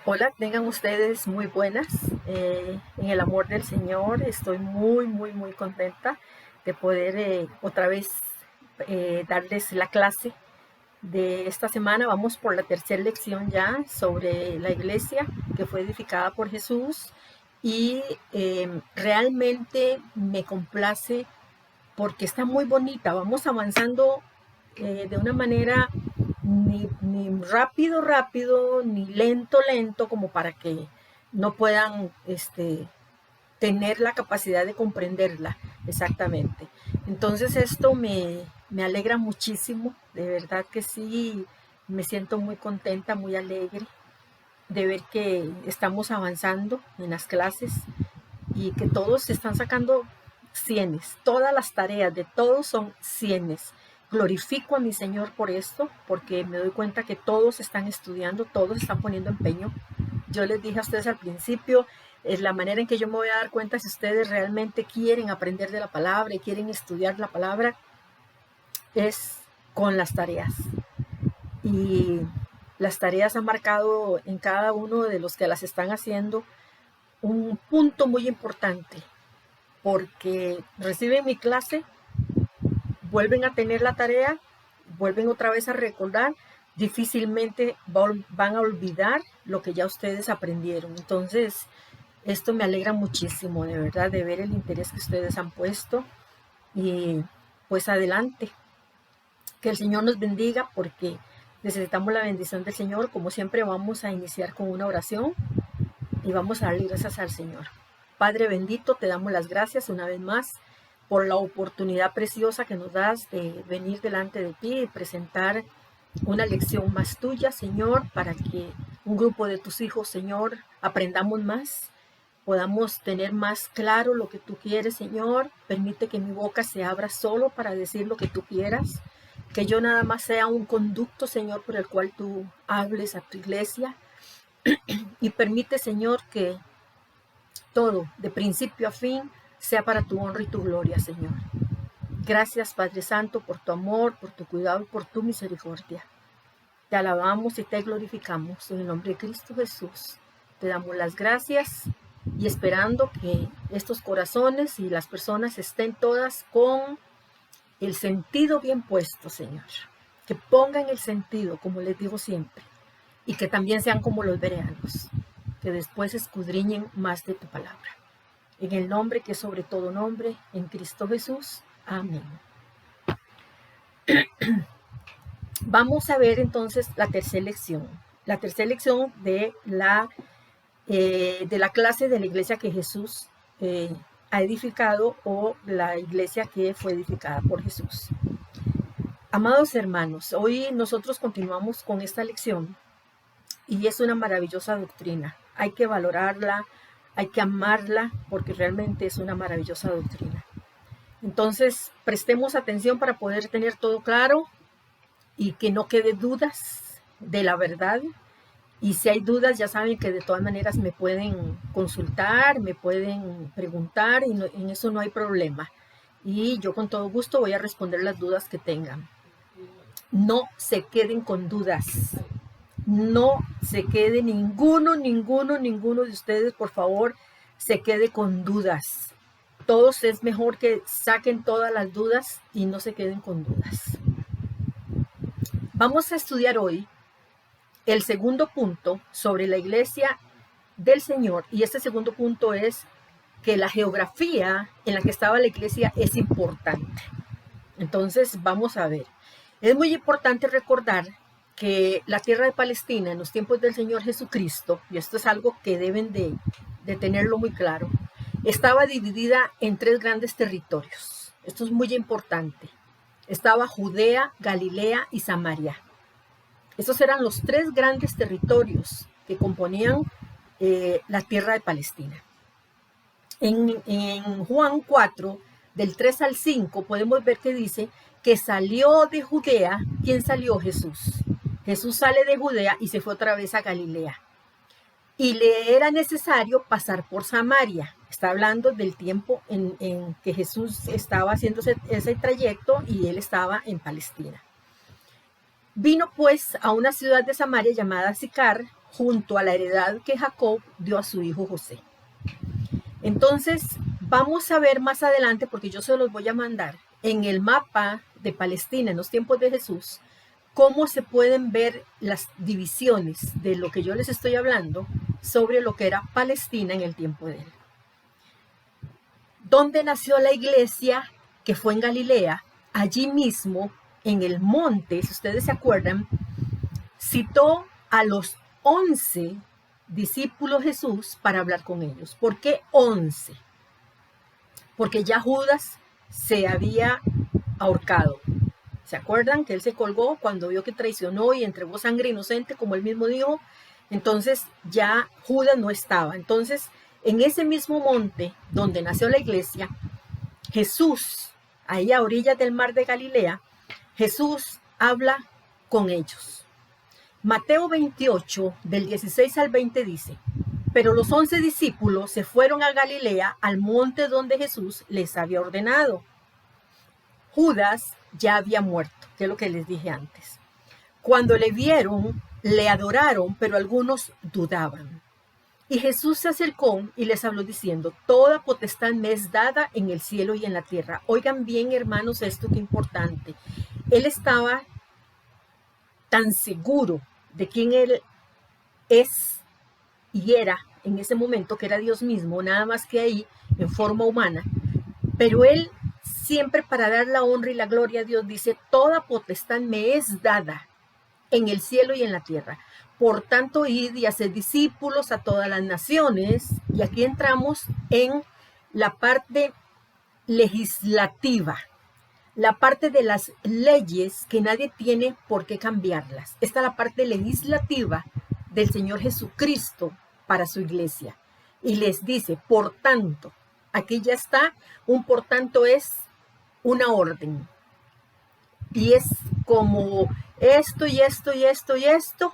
Hola, tengan ustedes muy buenas. En el amor del Señor estoy muy contenta de poder otra vez darles la clase de esta semana. Vamos por la tercera lección ya sobre la iglesia que fue edificada por Jesús y realmente me complace porque está muy bonita. Vamos avanzando de una manera ni rápido, ni lento, como para que no puedan tener la capacidad de comprenderla exactamente. Entonces esto me alegra muchísimo, de verdad que sí, me siento muy contenta, muy alegre de ver que estamos avanzando en las clases y que todos están sacando cienes, todas las tareas de todos son cienes. Glorifico a mi Señor por esto, porque me doy cuenta que todos están estudiando, todos están poniendo empeño. Yo les dije a ustedes al principio, es la manera en que yo me voy a dar cuenta si ustedes realmente quieren aprender de la palabra y quieren estudiar la palabra, es con las tareas. Y las tareas han marcado en cada uno de los que las están haciendo un punto muy importante porque reciben mi clase, vuelven a tener la tarea, vuelven otra vez a recordar, difícilmente van a olvidar lo que ya ustedes aprendieron. Entonces, esto me alegra muchísimo, de verdad, de ver el interés que ustedes han puesto y pues adelante, que el Señor nos bendiga porque necesitamos la bendición del Señor. Como siempre vamos a iniciar con una oración y vamos a darle gracias al Señor. Padre bendito, te damos las gracias una vez más por la oportunidad preciosa que nos das de venir delante de ti y presentar una lección más tuya, Señor, para que un grupo de tus hijos, Señor, aprendamos más, podamos tener más claro lo que tú quieres, Señor. Permite que mi boca se abra solo para decir lo que tú quieras, que yo nada más sea un conducto, Señor, por el cual tú hables a tu iglesia. Y permite, Señor, que todo, de principio a fin, sea para tu honra y tu gloria, Señor. Gracias, Padre Santo, por tu amor, por tu cuidado y por tu misericordia. Te alabamos y te glorificamos en el nombre de Cristo Jesús. Te damos las gracias y esperando que estos corazones y las personas estén todas con el sentido bien puesto, Señor. Que pongan el sentido, como les digo siempre, y que también sean como los bereanos, que después escudriñen más de tu palabra. En el nombre que es sobre todo nombre, en Cristo Jesús. Amén. Vamos a ver entonces la tercera lección. La tercera lección de la clase de la iglesia que Jesús ha edificado o la iglesia que fue edificada por Jesús. Amados hermanos, hoy nosotros continuamos con esta lección y es una maravillosa doctrina. Hay que valorarla, hay que amarla porque realmente es una maravillosa doctrina. Entonces, prestemos atención para poder tener todo claro y que no quede dudas de la verdad. Y si hay dudas, ya saben que de todas maneras me pueden consultar, me pueden preguntar y en eso no hay problema. Y yo con todo gusto voy a responder las dudas que tengan. No se queden con dudas. No se quede ninguno de ustedes, por favor, se quede con dudas. Todos es mejor que saquen todas las dudas y no se queden con dudas. Vamos a estudiar hoy el segundo punto sobre la iglesia del Señor, y este segundo punto es que la geografía en la que estaba la iglesia es importante. Entonces vamos a ver. Es muy importante recordar que la tierra de Palestina en los tiempos del Señor Jesucristo, y esto es algo que deben de tenerlo muy claro, estaba dividida en tres grandes territorios. Esto es muy importante. Estaba Judea, Galilea y Samaria. Estos eran los tres grandes territorios que componían la tierra de Palestina. En Juan 4, del 3 al 5, podemos ver que dice que salió de Judea. ¿Quién salió? Jesús. Jesús sale de Judea y se fue otra vez a Galilea. Y le era necesario pasar por Samaria. Está hablando del tiempo en que Jesús estaba haciendo ese trayecto y él estaba en Palestina. Vino pues a una ciudad de Samaria llamada Sicar, junto a la heredad que Jacob dio a su hijo José. Entonces, vamos a ver más adelante, porque yo se los voy a mandar, en el mapa de Palestina en los tiempos de Jesús, cómo se pueden ver las divisiones de lo que yo les estoy hablando sobre lo que era Palestina en el tiempo de él. ¿Dónde nació la iglesia? Que fue en Galilea. Allí mismo, en el monte, si ustedes se acuerdan, citó a los 11 discípulos Jesús para hablar con ellos. ¿Por qué 11? Porque ya Judas se había ahorcado. ¿Se acuerdan que él se colgó cuando vio que traicionó y entregó sangre inocente, como él mismo dijo? Entonces ya Judas no estaba. Entonces, en ese mismo monte donde nació la iglesia, Jesús, ahí a orillas del mar de Galilea, Jesús habla con ellos. Mateo 28, del 16 al 20 dice: pero los 11 discípulos se fueron a Galilea, al monte donde Jesús les había ordenado. Judas ya había muerto, que es lo que les dije antes. Cuando le vieron, le adoraron, pero algunos dudaban. Y Jesús se acercó y les habló diciendo: toda potestad me es dada en el cielo y en la tierra. Oigan bien, hermanos, esto que importante. Él estaba tan seguro de quién él es y era en ese momento, que era Dios mismo, nada más que ahí en forma humana. Pero él siempre, para dar la honra y la gloria a Dios, dice: toda potestad me es dada en el cielo y en la tierra. Por tanto, id y haced discípulos a todas las naciones. Y aquí entramos en la parte legislativa, la parte de las leyes que nadie tiene por qué cambiarlas. Esta es la parte legislativa del Señor Jesucristo para su iglesia. Y les dice: por tanto, aquí ya está, un por tanto es una orden. Y es como esto y esto y esto y esto.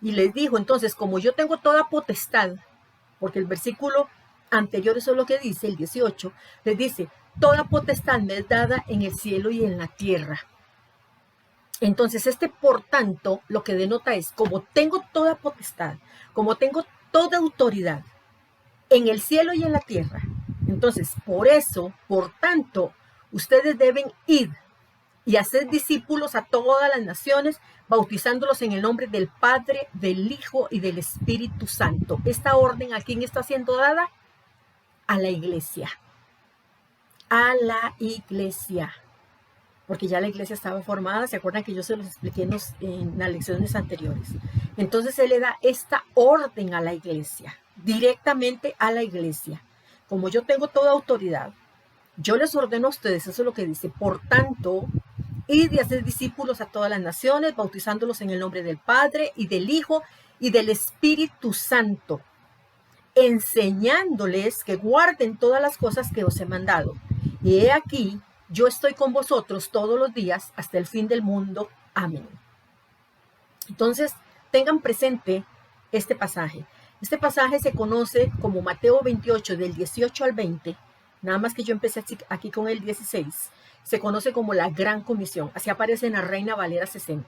Y les dijo: entonces, como yo tengo toda potestad, porque el versículo anterior, eso es lo que dice, el 18, les dice: toda potestad me es dada en el cielo y en la tierra. Entonces, este por tanto, lo que denota es: como tengo toda potestad, como tengo toda autoridad en el cielo y en la tierra, entonces, por eso, por tanto, ustedes deben ir y hacer discípulos a todas las naciones, bautizándolos en el nombre del Padre, del Hijo y del Espíritu Santo. Esta orden, ¿a quién está siendo dada? A la iglesia. A la iglesia. Porque ya la iglesia estaba formada. ¿Se acuerdan que yo se los expliqué en las lecciones anteriores? Entonces él le da esta orden a la iglesia, directamente a la iglesia. Como yo tengo toda autoridad, yo les ordeno a ustedes, eso es lo que dice: por tanto, id y haced discípulos a todas las naciones, bautizándolos en el nombre del Padre y del Hijo y del Espíritu Santo, enseñándoles que guarden todas las cosas que os he mandado. Y he aquí, yo estoy con vosotros todos los días hasta el fin del mundo. Amén. Entonces, tengan presente este pasaje. Este pasaje se conoce como Mateo 28, del 18 al 20. Nada más que yo empecé aquí con el 16. Se conoce como la Gran Comisión. Así aparece en la Reina Valera 60.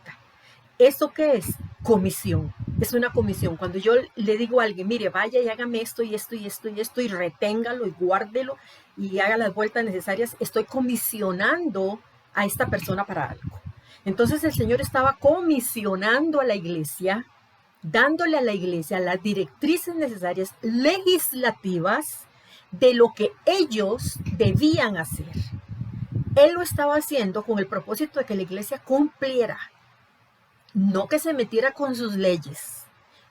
¿Esto qué es? Comisión. Es una comisión. Cuando yo le digo a alguien: mire, vaya y hágame esto y esto y esto y esto, y reténgalo y guárdelo y haga las vueltas necesarias, estoy comisionando a esta persona para algo. Entonces el Señor estaba comisionando a la iglesia, dándole a la iglesia las directrices necesarias legislativas de lo que ellos debían hacer. Él lo estaba haciendo con el propósito de que la iglesia cumpliera, no que se metiera con sus leyes,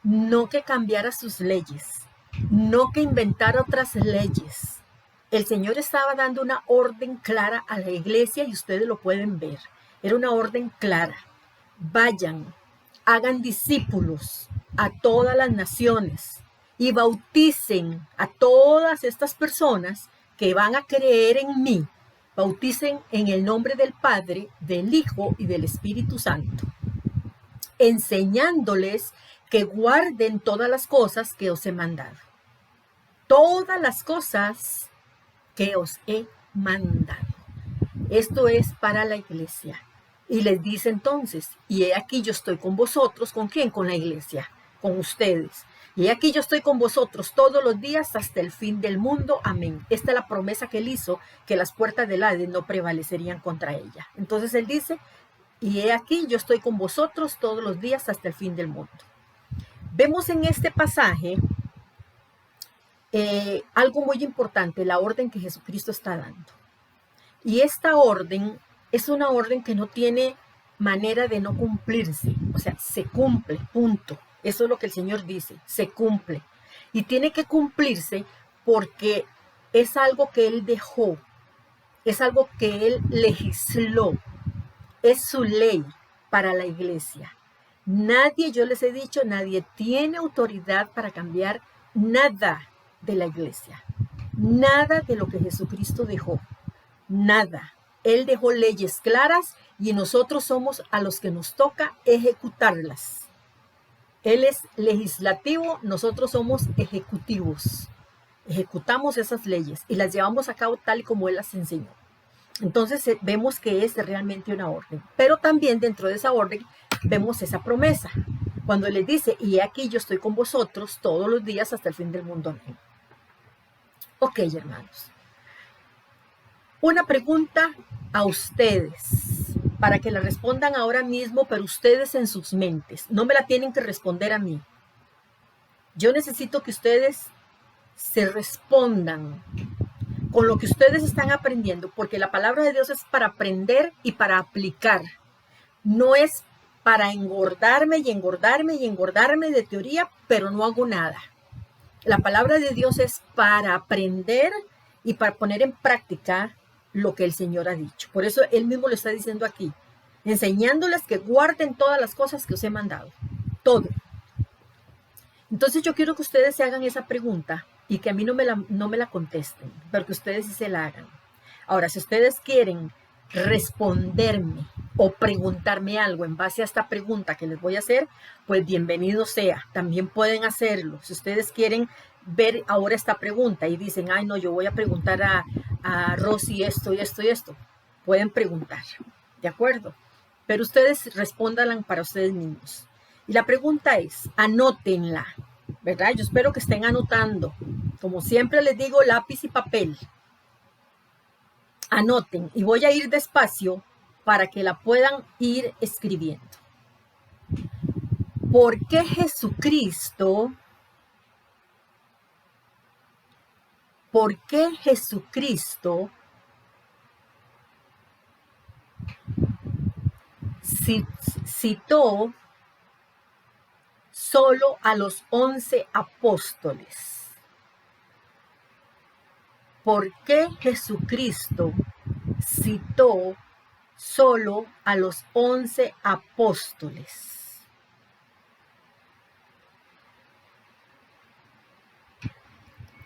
no que cambiara sus leyes, no que inventara otras leyes. El Señor estaba dando una orden clara a la iglesia y ustedes lo pueden ver. Era una orden clara: vayan, hagan discípulos a todas las naciones y bauticen a todas estas personas que van a creer en mí. Bauticen en el nombre del Padre, del Hijo y del Espíritu Santo, enseñándoles que guarden todas las cosas que os he mandado. Todas las cosas que os he mandado. Esto es para la iglesia. Y les dice entonces, y he aquí yo estoy con vosotros, ¿con quién? Con la iglesia, con ustedes. Y he aquí yo estoy con vosotros todos los días hasta el fin del mundo. Amén. Esta es la promesa que él hizo, que las puertas del Hades no prevalecerían contra ella. Entonces él dice, y he aquí yo estoy con vosotros todos los días hasta el fin del mundo. Vemos en este pasaje algo muy importante, la orden que Jesucristo está dando. Y esta orden es una orden que no tiene manera de no cumplirse, o sea, se cumple, punto. Eso es lo que el Señor dice, se cumple. Y tiene que cumplirse porque es algo que Él dejó, es algo que Él legisló, es su ley para la iglesia. Nadie, yo les he dicho, nadie tiene autoridad para cambiar nada de la iglesia, nada de lo que Jesucristo dejó, nada. Él dejó leyes claras y nosotros somos a los que nos toca ejecutarlas. Él es legislativo, nosotros somos ejecutivos. Ejecutamos esas leyes y las llevamos a cabo tal y como Él las enseñó. Entonces vemos que es realmente una orden. Pero también dentro de esa orden vemos esa promesa. Cuando les dice, y aquí yo estoy con vosotros todos los días hasta el fin del mundo. Amén. Ok, hermanos. Una pregunta a ustedes, para que la respondan ahora mismo, pero ustedes en sus mentes. No me la tienen que responder a mí. Yo necesito que ustedes se respondan con lo que ustedes están aprendiendo, porque la palabra de Dios es para aprender y para aplicar. No es para engordarme y engordarme y engordarme de teoría, pero no hago nada. La palabra de Dios es para aprender y para poner en práctica lo que el Señor ha dicho. Por eso Él mismo lo está diciendo aquí, enseñándoles que guarden todas las cosas que os he mandado. Todo. Entonces yo quiero que ustedes se hagan esa pregunta y que a mí no me la contesten, pero que ustedes sí se la hagan. Ahora, si ustedes quieren responderme o preguntarme algo en base a esta pregunta que les voy a hacer, pues bienvenido sea. También pueden hacerlo. Si ustedes quieren ver ahora esta pregunta y dicen, ay no, yo voy a preguntar a Rosy esto y esto y esto, pueden preguntar, ¿de acuerdo? Pero ustedes respóndanla para ustedes mismos. Y la pregunta es, anótenla, ¿verdad? Yo espero que estén anotando. Como siempre les digo, lápiz y papel. Anoten y voy a ir despacio para que la puedan ir escribiendo. ¿Por qué Jesucristo? ¿Por qué Jesucristo citó solo a los 11 apóstoles? ¿Por qué Jesucristo citó solo a los 11 apóstoles?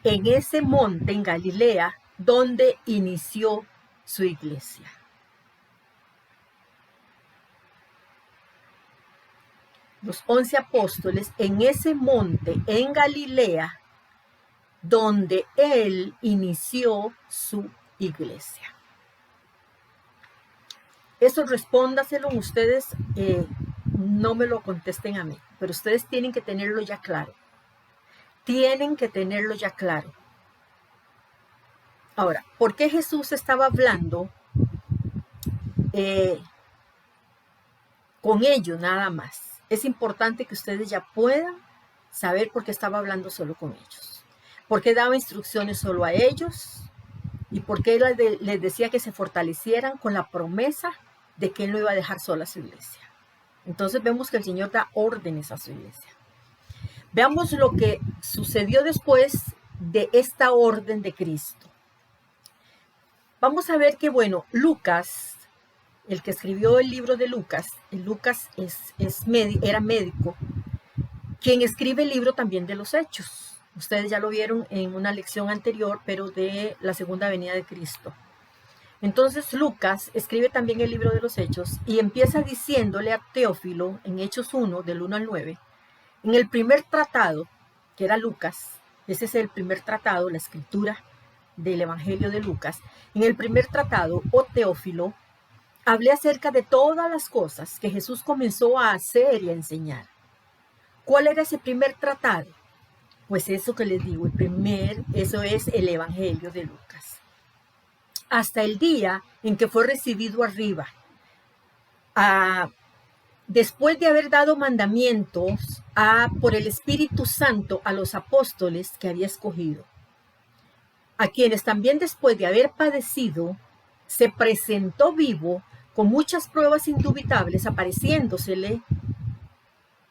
En ese monte en Galilea donde inició su iglesia. Los 11 apóstoles en ese monte en Galilea donde Él inició su iglesia. Eso respóndaselo ustedes, no me lo contesten a mí, pero ustedes tienen que tenerlo ya claro. Tienen que tenerlo ya claro. Ahora, ¿por qué Jesús estaba hablando con ellos nada más? Es importante que ustedes ya puedan saber por qué estaba hablando solo con ellos. ¿Por qué daba instrucciones solo a ellos? ¿Y por qué les decía que se fortalecieran con la promesa de que Él no iba a dejar sola a su iglesia? Entonces vemos que el Señor da órdenes a su iglesia. Veamos lo que sucedió después de esta orden de Cristo. Vamos a ver que, bueno, Lucas, el que escribió el libro de Lucas, era médico, quien escribe el libro también de los Hechos. Ustedes ya lo vieron en una lección anterior, pero de la segunda venida de Cristo. Entonces Lucas escribe también el libro de los Hechos y empieza diciéndole a Teófilo en Hechos 1, del 1 al 9, en el primer tratado, que era Lucas, ese es el primer tratado, la escritura del Evangelio de Lucas, en el primer tratado, oh Teófilo, hablé acerca de todas las cosas que Jesús comenzó a hacer y a enseñar. ¿Cuál era ese primer tratado? Pues eso que les digo, eso es el Evangelio de Lucas. Hasta el día en que fue recibido arriba, después de haber dado mandamientos por el Espíritu Santo a los apóstoles que había escogido, a quienes también después de haber padecido, se presentó vivo con muchas pruebas indubitables, apareciéndosele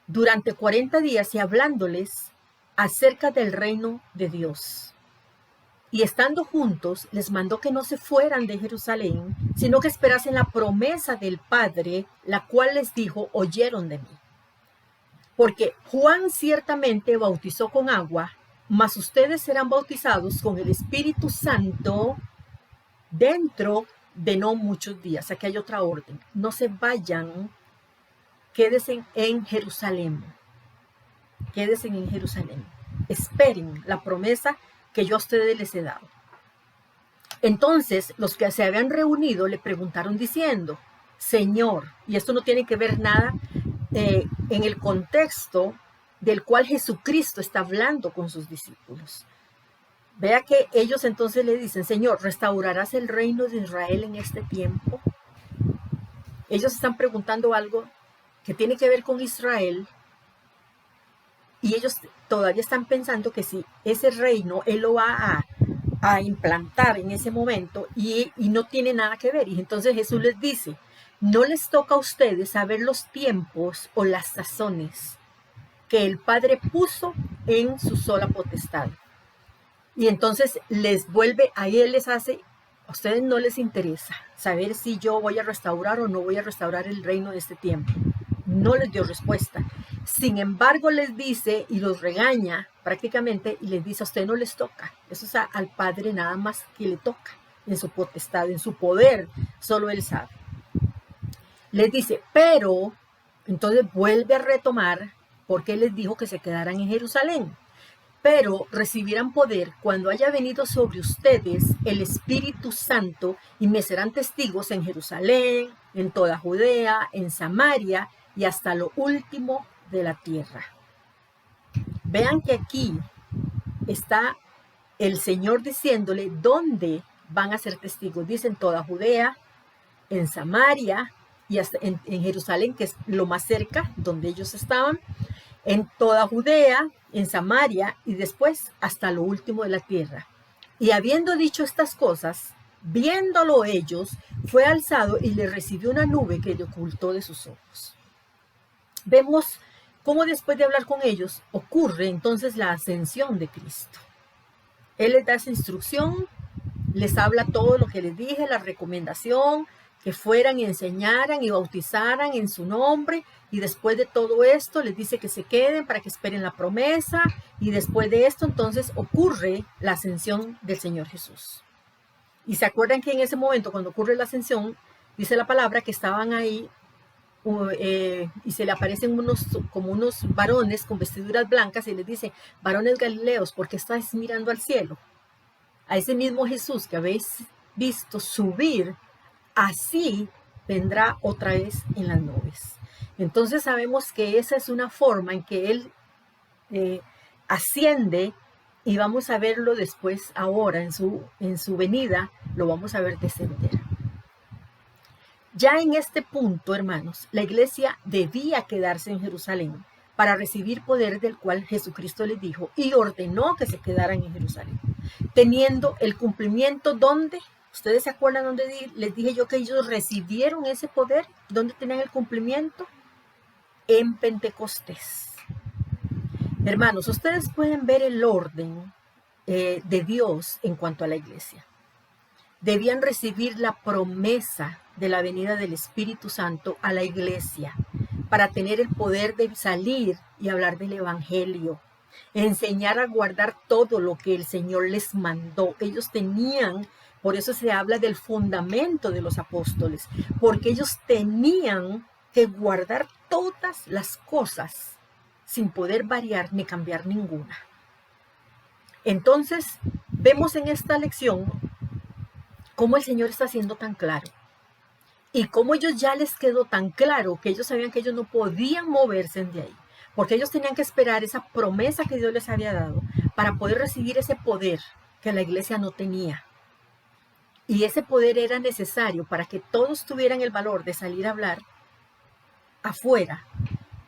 durante 40 días y hablándoles acerca del reino de Dios. Y estando juntos, les mandó que no se fueran de Jerusalén, sino que esperasen la promesa del Padre, la cual les dijo: oyeron de mí. Porque Juan ciertamente bautizó con agua, mas ustedes serán bautizados con el Espíritu Santo dentro de no muchos días. Aquí hay otra orden: no se vayan, quédense en Jerusalén. Quédense en Jerusalén. Esperen la promesa que yo a ustedes les he dado. Entonces los que se habían reunido le preguntaron diciendo: Señor, y esto no tiene que ver nada en el contexto del cual Jesucristo está hablando con sus discípulos. Vea que ellos entonces le dicen: Señor, ¿restaurarás el reino de Israel en este tiempo? Ellos están preguntando algo que tiene que ver con Israel, y ellos todavía están pensando que si ese reino Él lo va a implantar en ese momento, y no tiene nada que ver. Y entonces Jesús les dice: no les toca a ustedes saber los tiempos o las sazones que el Padre puso en su sola potestad. Y entonces les vuelve, ahí Él les hace: a ustedes no les interesa saber si yo voy a restaurar o no voy a restaurar el reino de este tiempo. No les dio respuesta. Sin embargo, les dice y los regaña prácticamente, y les dice: a usted no les toca. Eso es al Padre nada más que le toca, en su potestad, en su poder, solo Él sabe. Les dice, pero, entonces vuelve a retomar porque les dijo que se quedaran en Jerusalén. Pero recibirán poder cuando haya venido sobre ustedes el Espíritu Santo, y me serán testigos en Jerusalén, en toda Judea, en Samaria y hasta lo último de la tierra. Vean que aquí está el Señor diciéndole dónde van a ser testigos. Dice: en toda Judea, en Samaria y hasta en Jerusalén, que es lo más cerca donde ellos estaban, en toda Judea, en Samaria y después hasta lo último de la tierra. Y habiendo dicho estas cosas, viéndolo ellos, fue alzado y le recibió una nube que le ocultó de sus ojos. Vemos cómo después de hablar con ellos ocurre entonces la ascensión de Cristo. Él les da esa instrucción, les habla todo lo que les dije, la recomendación, que fueran y enseñaran y bautizaran en su nombre, y después de todo esto les dice que se queden para que esperen la promesa, y después de esto entonces ocurre la ascensión del Señor Jesús. Y se acuerdan que en ese momento, cuando ocurre la ascensión, dice la palabra que estaban ahí y se le aparecen como unos varones con vestiduras blancas y les dice: varones galileos, ¿por qué estáis mirando al cielo? A ese mismo Jesús que habéis visto subir, así vendrá otra vez en las nubes. Entonces sabemos que esa es una forma en que Él asciende, y vamos a verlo después, ahora en su venida, lo vamos a ver descender. Ya en este punto, hermanos, la iglesia debía quedarse en Jerusalén para recibir poder, del cual Jesucristo les dijo y ordenó que se quedaran en Jerusalén, teniendo el cumplimiento donde, ¿ustedes se acuerdan donde les dije yo que ellos recibieron ese poder? ¿Dónde tenían el cumplimiento? En Pentecostés. Hermanos, ustedes pueden ver el orden de Dios en cuanto a la iglesia. Debían recibir la promesa de la venida del Espíritu Santo a la iglesia para tener el poder de salir y hablar del Evangelio, enseñar a guardar todo lo que el Señor les mandó. Ellos tenían, por eso se habla del fundamento de los apóstoles, porque ellos tenían que guardar todas las cosas sin poder variar ni cambiar ninguna. Entonces, vemos en esta lección cómo el Señor está siendo tan claro. Y como ellos ya les quedó tan claro que ellos sabían que ellos no podían moverse de ahí, porque ellos tenían que esperar esa promesa que Dios les había dado para poder recibir ese poder que la iglesia no tenía. Y ese poder era necesario para que todos tuvieran el valor de salir a hablar afuera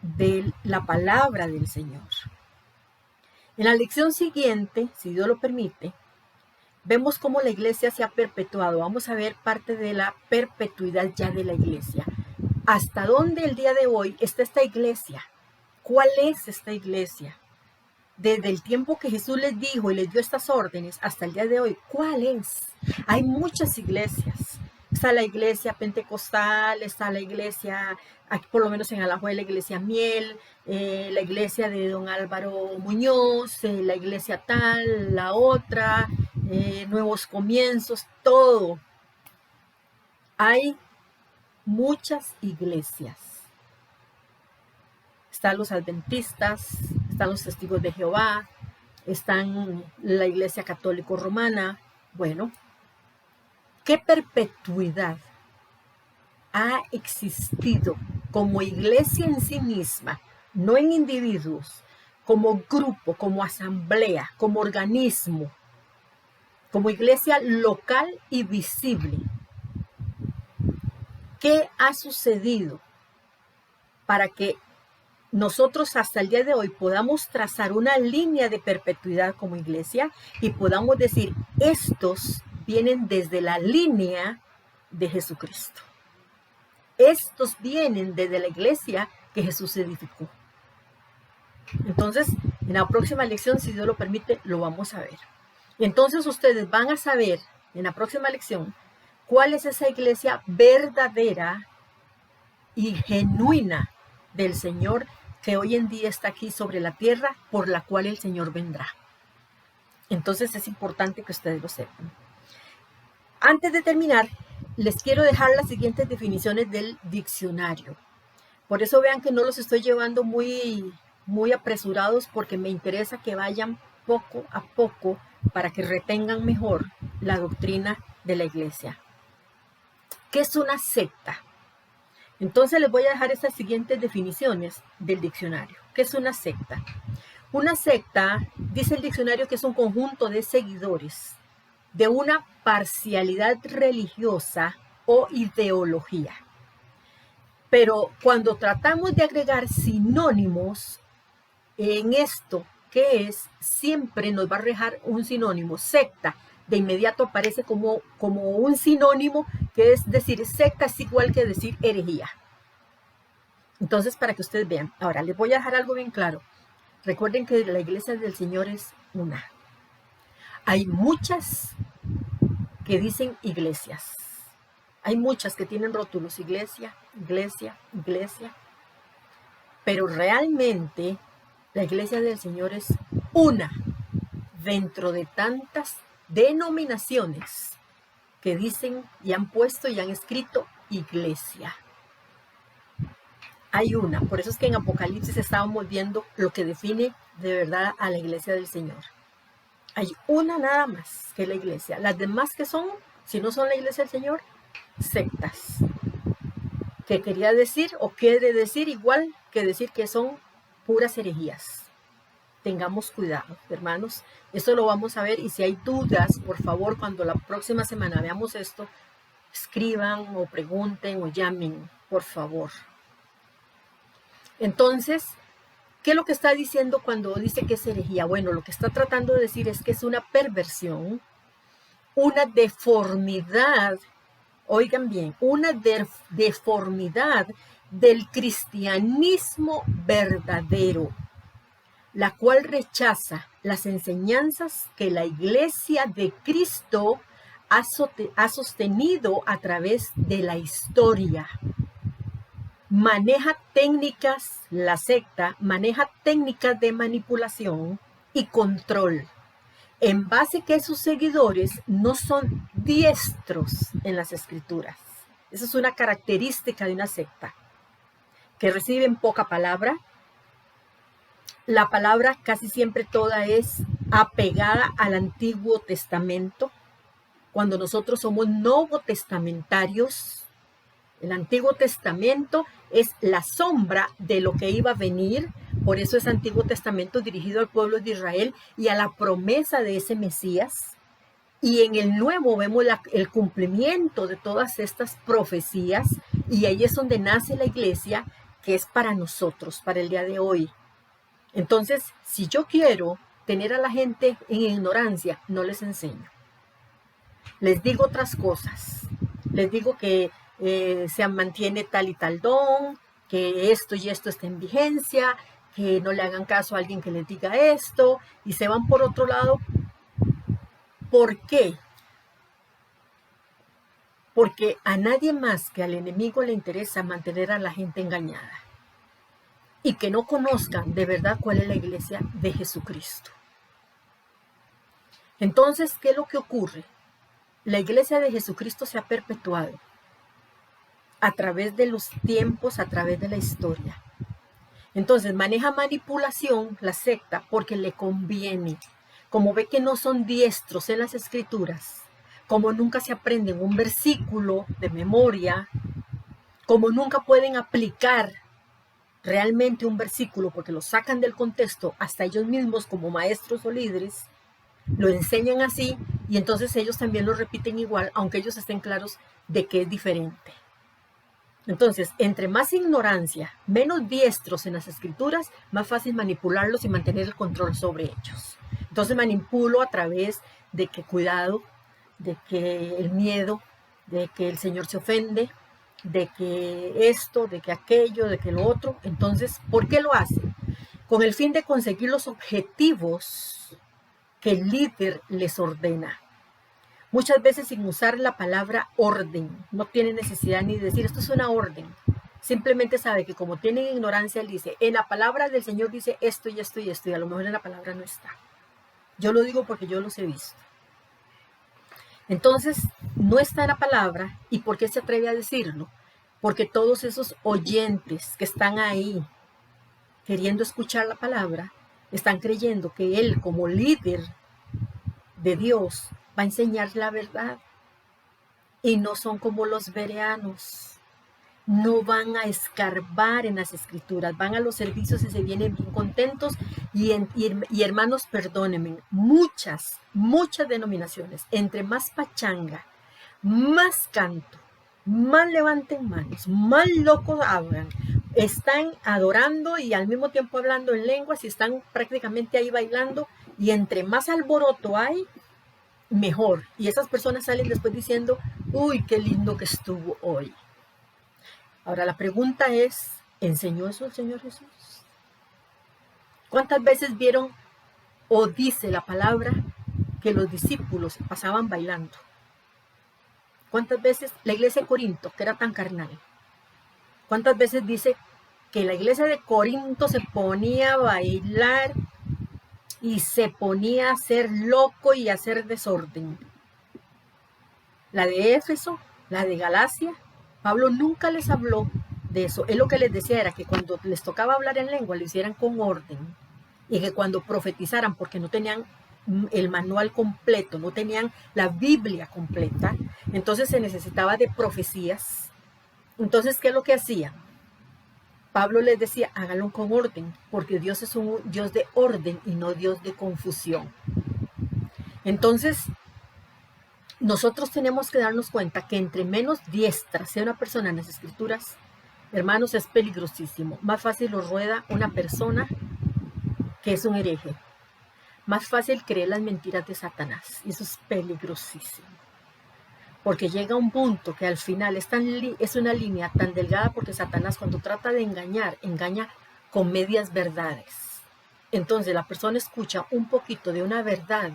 de la palabra del Señor. En la lección siguiente, si Dios lo permite, vemos cómo la iglesia se ha perpetuado. Vamos a ver parte de la perpetuidad ya de la iglesia. ¿Hasta dónde el día de hoy está esta iglesia? ¿Cuál es esta iglesia? Desde el tiempo que Jesús les dijo y les dio estas órdenes hasta el día de hoy, ¿cuál es? Hay muchas iglesias. Está la iglesia pentecostal, está la iglesia, aquí por lo menos en Alajuela, la iglesia Miel, la iglesia de don Álvaro Muñoz, la iglesia tal, la otra, Nuevos Comienzos, todo. Hay muchas iglesias. Están los adventistas, están los testigos de Jehová, están la iglesia católico romana. Bueno, ¿qué perpetuidad ha existido como iglesia en sí misma, no en individuos, como grupo, como asamblea, como organismo, como iglesia local y visible? ¿Qué ha sucedido para que nosotros hasta el día de hoy podamos trazar una línea de perpetuidad como iglesia y podamos decir, estos vienen desde la línea de Jesucristo? Estos vienen desde la iglesia que Jesús edificó. Entonces, en la próxima lección, si Dios lo permite, lo vamos a ver. Entonces ustedes van a saber en la próxima lección cuál es esa iglesia verdadera y genuina del Señor que hoy en día está aquí sobre la tierra, por la cual el Señor vendrá. Entonces es importante que ustedes lo sepan. Antes de terminar, les quiero dejar las siguientes definiciones del diccionario. Por eso vean que no los estoy llevando muy apresurados, porque me interesa que vayan poco a poco para que retengan mejor la doctrina de la iglesia. ¿Qué es una secta? Entonces les voy a dejar estas siguientes definiciones del diccionario. ¿Qué es una secta? Una secta, dice el diccionario, que es un conjunto de seguidores de una parcialidad religiosa o ideología. Pero cuando tratamos de agregar sinónimos en esto, ¿qué es? Siempre nos va a arrojar un sinónimo. Secta, de inmediato aparece como un sinónimo, que es decir, secta es igual que decir herejía. Entonces, para que ustedes vean. Ahora, les voy a dejar algo bien claro. Recuerden que la iglesia del Señor es una. Hay muchas que dicen iglesias. Hay muchas que tienen rótulos, iglesia, iglesia, iglesia. Pero realmente la iglesia del Señor es una dentro de tantas denominaciones que dicen y han puesto y han escrito iglesia. Hay una, por eso es que en Apocalipsis estábamos viendo lo que define de verdad a la iglesia del Señor. Hay una nada más que la iglesia. Las demás que son, si no son la iglesia del Señor, sectas. Que quería decir o quiere decir igual que decir que son puras herejías. Tengamos cuidado, hermanos. Esto lo vamos a ver, y si hay dudas, por favor, cuando la próxima semana veamos esto, escriban o pregunten o llamen, por favor. Entonces, ¿qué es lo que está diciendo cuando dice que es herejía? Bueno, lo que está tratando de decir es que es una perversión, una deformidad, oigan bien, una deformidad del cristianismo verdadero, la cual rechaza las enseñanzas que la iglesia de Cristo ha sostenido a través de la historia. Maneja técnicas, la secta maneja técnicas de manipulación y control, en base que sus seguidores no son diestros en las escrituras. Esa es una característica de una secta, que reciben poca palabra. La palabra casi siempre toda es apegada al Antiguo Testamento, cuando nosotros somos novotestamentarios. El Antiguo Testamento es la sombra de lo que iba a venir. Por eso es Antiguo Testamento dirigido al pueblo de Israel y a la promesa de ese Mesías. Y en el Nuevo vemos el cumplimiento de todas estas profecías, y ahí es donde nace la iglesia, que es para nosotros, para el día de hoy. Entonces, si yo quiero tener a la gente en ignorancia, no les enseño. Les digo otras cosas. Les digo que se mantiene tal y tal don, que esto y esto está en vigencia, que no le hagan caso a alguien que les diga esto, y se van por otro lado. ¿Por qué? Porque a nadie más que al enemigo le interesa mantener a la gente engañada y que no conozcan de verdad cuál es la iglesia de Jesucristo. Entonces, ¿qué es lo que ocurre? La iglesia de Jesucristo se ha perpetuado a través de los tiempos, a través de la historia. Entonces, maneja manipulación la secta porque le conviene. Como ve que no son diestros en las escrituras, como nunca se aprenden un versículo de memoria, como nunca pueden aplicar realmente un versículo porque lo sacan del contexto, hasta ellos mismos como maestros o líderes, lo enseñan así y entonces ellos también lo repiten igual, aunque ellos estén claros de que es diferente. Entonces, entre más ignorancia, menos diestros en las escrituras, más fácil manipularlos y mantener el control sobre ellos. Entonces manipulo a través de que cuidado, de que el miedo, de que el Señor se ofende, de que esto, de que aquello, de que lo otro. Entonces, ¿por qué lo hace? Con el fin de conseguir los objetivos que el líder les ordena. Muchas veces sin usar la palabra orden. No tiene necesidad ni de decir, esto es una orden. Simplemente sabe que como tienen ignorancia, él dice, en la palabra del Señor dice esto y esto y esto, y a lo mejor en la palabra no está. Yo lo digo porque yo los he visto. Entonces, no está en la palabra. ¿Y por qué se atreve a decirlo? Porque todos esos oyentes que están ahí queriendo escuchar la palabra, están creyendo que él como líder de Dios va a enseñar la verdad. Y no son como los bereanos. No van a escarbar en las escrituras, van a los servicios y se vienen bien contentos. Y hermanos, perdónenme, muchas denominaciones, entre más pachanga, más canto, más levanten manos, más locos hablan, están adorando y al mismo tiempo hablando en lenguas y están prácticamente ahí bailando, y entre más alboroto hay, mejor. Y esas personas salen después diciendo, uy, qué lindo que estuvo hoy. Ahora la pregunta es, ¿enseñó eso el Señor Jesús? ¿Cuántas veces vieron o dice la palabra que los discípulos pasaban bailando? ¿Cuántas veces la iglesia de Corinto, que era tan carnal? ¿Cuántas veces dice que la iglesia de Corinto se ponía a bailar y se ponía a hacer loco y a hacer desorden? La de Éfeso, la de Galacia, Pablo nunca les habló de eso. Él lo que les decía era que cuando les tocaba hablar en lengua lo hicieran con orden, y que cuando profetizaran, porque no tenían el manual completo, no tenían la Biblia completa, entonces se necesitaba de profecías. Entonces, ¿qué es lo que hacían? Pablo les decía, háganlo con orden, porque Dios es un Dios de orden y no Dios de confusión. Entonces, nosotros tenemos que darnos cuenta que entre menos diestra sea una persona en las escrituras, hermanos, es peligrosísimo. Más fácil lo rueda una persona que es un hereje. Más fácil creer las mentiras de Satanás. Y eso es peligrosísimo. Porque llega un punto que al final es una línea tan delgada, porque Satanás cuando trata de engañar, engaña con medias verdades. Entonces la persona escucha un poquito de una verdad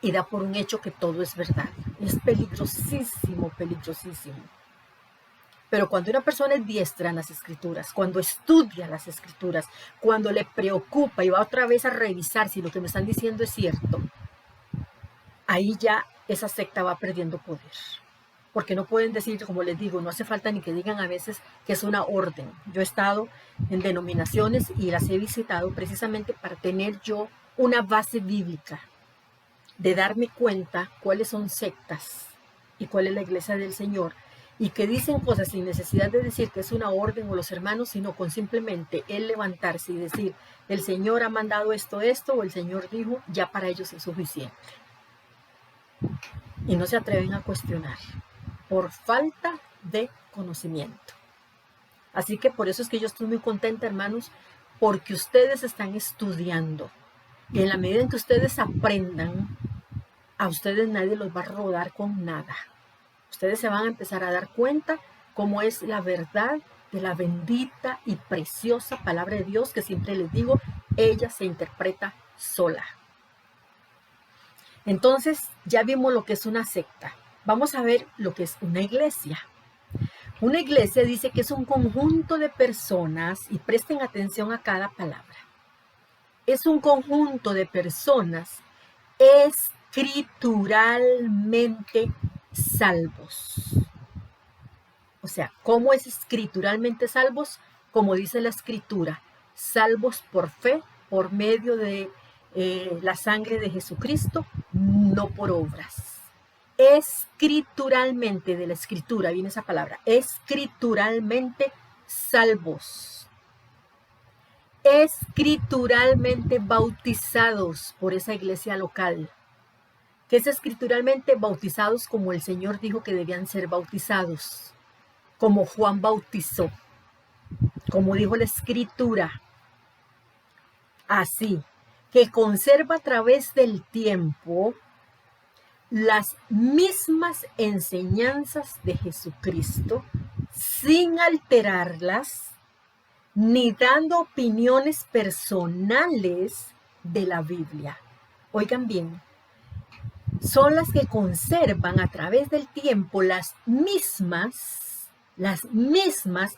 y da por un hecho que todo es verdad. Es peligrosísimo, peligrosísimo. Pero cuando una persona es diestra en las escrituras, cuando estudia las escrituras, cuando le preocupa y va otra vez a revisar si lo que me están diciendo es cierto, ahí ya esa secta va perdiendo poder. Porque no pueden decir, como les digo, no hace falta ni que digan a veces que es una orden. Yo he estado en denominaciones y las he visitado precisamente para tener yo una base bíblica, de darme cuenta cuáles son sectas y cuál es la iglesia del Señor, y que dicen cosas sin necesidad de decir que es una orden o los hermanos, sino con simplemente el levantarse y decir, el Señor ha mandado esto, o el Señor dijo, ya para ellos es suficiente. Y no se atreven a cuestionar por falta de conocimiento. Así que por eso es que yo estoy muy contenta, hermanos, porque ustedes están estudiando. Y en la medida en que ustedes aprendan, a ustedes nadie los va a rodar con nada. Ustedes se van a empezar a dar cuenta cómo es la verdad de la bendita y preciosa palabra de Dios, que siempre les digo, ella se interpreta sola. Entonces, ya vimos lo que es una secta. Vamos a ver lo que es una iglesia. Una iglesia dice que es un conjunto de personas, y presten atención a cada palabra. Es un conjunto de personas escrituralmente salvos. O sea, ¿cómo es escrituralmente salvos? Como dice la escritura, salvos por fe, por medio de la sangre de Jesucristo, no por obras. Escrituralmente, de la escritura viene esa palabra, escrituralmente salvos. Escrituralmente bautizados por esa iglesia local. Que es escrituralmente bautizados como el Señor dijo que debían ser bautizados, como Juan bautizó, como dijo la escritura. Así, que conserva a través del tiempo las mismas enseñanzas de Jesucristo, sin alterarlas, ni dando opiniones personales de la Biblia. Oigan bien, son las que conservan a través del tiempo las mismas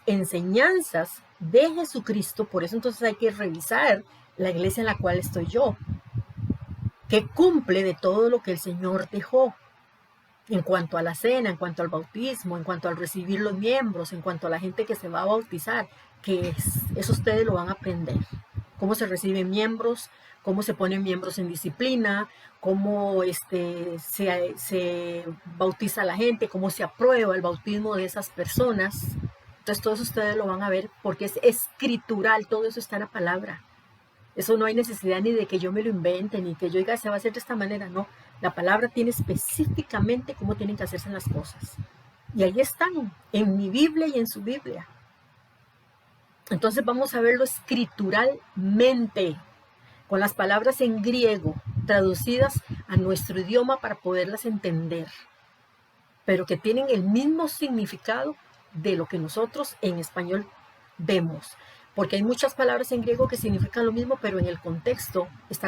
enseñanzas de Jesucristo. Por eso entonces hay que revisar la iglesia en la cual estoy yo, que cumple de todo lo que el Señor dejó, en cuanto a la cena, en cuanto al bautismo, en cuanto al recibir los miembros, en cuanto a la gente que se va a bautizar, que eso ustedes lo van a aprender. Cómo se reciben miembros, cómo se ponen miembros en disciplina, cómo se bautiza a la gente, cómo se aprueba el bautismo de esas personas. Entonces todos ustedes lo van a ver porque es escritural, todo eso está en la palabra. Eso no hay necesidad ni de que yo me lo invente, ni que yo diga se va a hacer de esta manera, no. La palabra tiene específicamente cómo tienen que hacerse las cosas. Y ahí están, en mi Biblia y en su Biblia. Entonces vamos a verlo escrituralmente, con las palabras en griego, traducidas a nuestro idioma para poderlas entender, pero que tienen el mismo significado de lo que nosotros en español vemos. Porque hay muchas palabras en griego que significan lo mismo, pero en el contexto está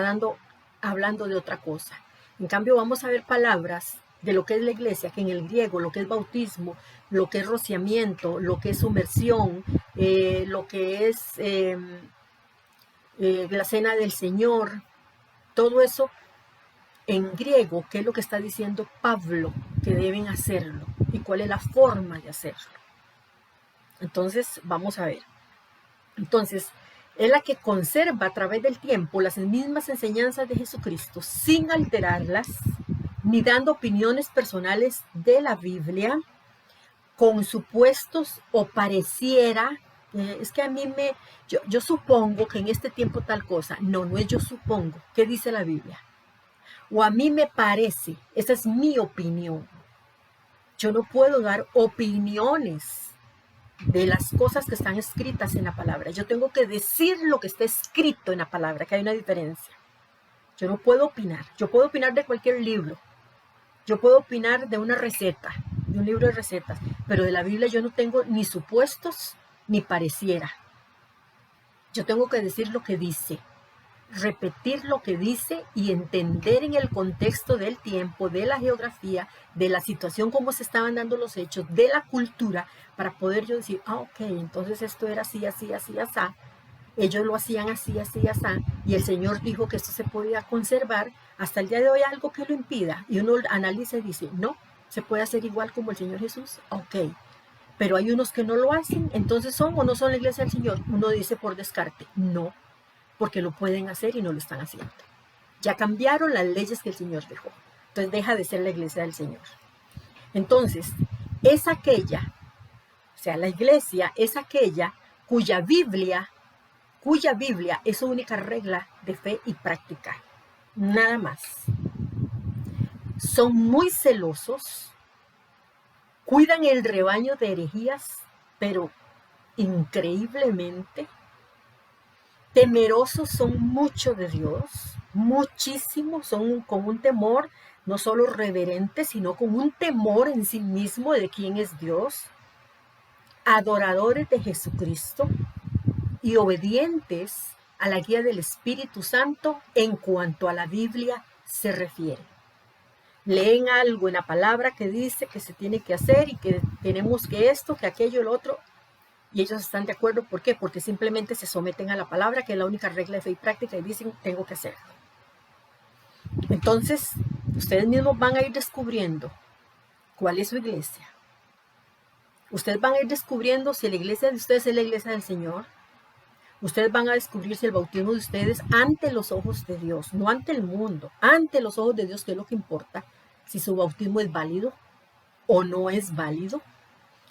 hablando de otra cosa. En cambio, vamos a ver palabras de lo que es la iglesia, que en el griego, lo que es bautismo, lo que es rociamiento, lo que es sumersión, lo que es la cena del Señor, todo eso en griego, ¿qué es lo que está diciendo Pablo que deben hacerlo? ¿Y cuál es la forma de hacerlo? Entonces, vamos a ver. Entonces, es la que conserva a través del tiempo las mismas enseñanzas de Jesucristo sin alterarlas, ni dando opiniones personales de la Biblia, con supuestos o pareciera, es que a mí yo supongo que en este tiempo tal cosa. No, no es yo supongo. ¿Qué dice la Biblia? O a mí me parece, esa es mi opinión. Yo no puedo dar opiniones de las cosas que están escritas en la palabra. Yo tengo que decir lo que está escrito en la palabra, que hay una diferencia. Yo no puedo opinar. Yo puedo opinar de cualquier libro. Yo puedo opinar de una receta, de un libro de recetas, pero de la Biblia yo no tengo ni supuestos ni pareciera. Yo tengo que decir lo que dice, repetir lo que dice y entender en el contexto del tiempo, de la geografía, de la situación, cómo se estaban dando los hechos, de la cultura, para poder yo decir, ok, entonces esto era así, así, así, así. Ellos lo hacían así, así, así, y el Señor dijo que esto se podía conservar. Hasta el día de hoy algo que lo impida, y uno analiza y dice, no, se puede hacer igual como el Señor Jesús, ok, pero hay unos que no lo hacen, entonces ¿son o no son la iglesia del Señor? Uno dice por descarte, no, porque lo pueden hacer y no lo están haciendo. Ya cambiaron las leyes que el Señor dejó, entonces deja de ser la iglesia del Señor. Entonces, es aquella, o sea, la iglesia es aquella cuya Biblia es su única regla de fe y práctica. Nada más. Son muy celosos, cuidan el rebaño de herejías, pero increíblemente temerosos son mucho de Dios, muchísimo, son con un temor no solo reverente, sino con un temor en sí mismo de quién es Dios, adoradores de Jesucristo y obedientes a la guía del Espíritu Santo en cuanto a la Biblia se refiere. Leen algo en la palabra que dice que se tiene que hacer y que tenemos que esto, que aquello, el otro, y ellos están de acuerdo. ¿Por qué? Porque simplemente se someten a la palabra, que es la única regla de fe y práctica, y dicen, tengo que hacerlo. Entonces, ustedes mismos van a ir descubriendo cuál es su iglesia. Ustedes van a ir descubriendo si la iglesia de ustedes es la iglesia del Señor. Ustedes van a descubrir si el bautismo de ustedes ante los ojos de Dios, no ante el mundo, ante los ojos de Dios, que es lo que importa, si su bautismo es válido o no es válido.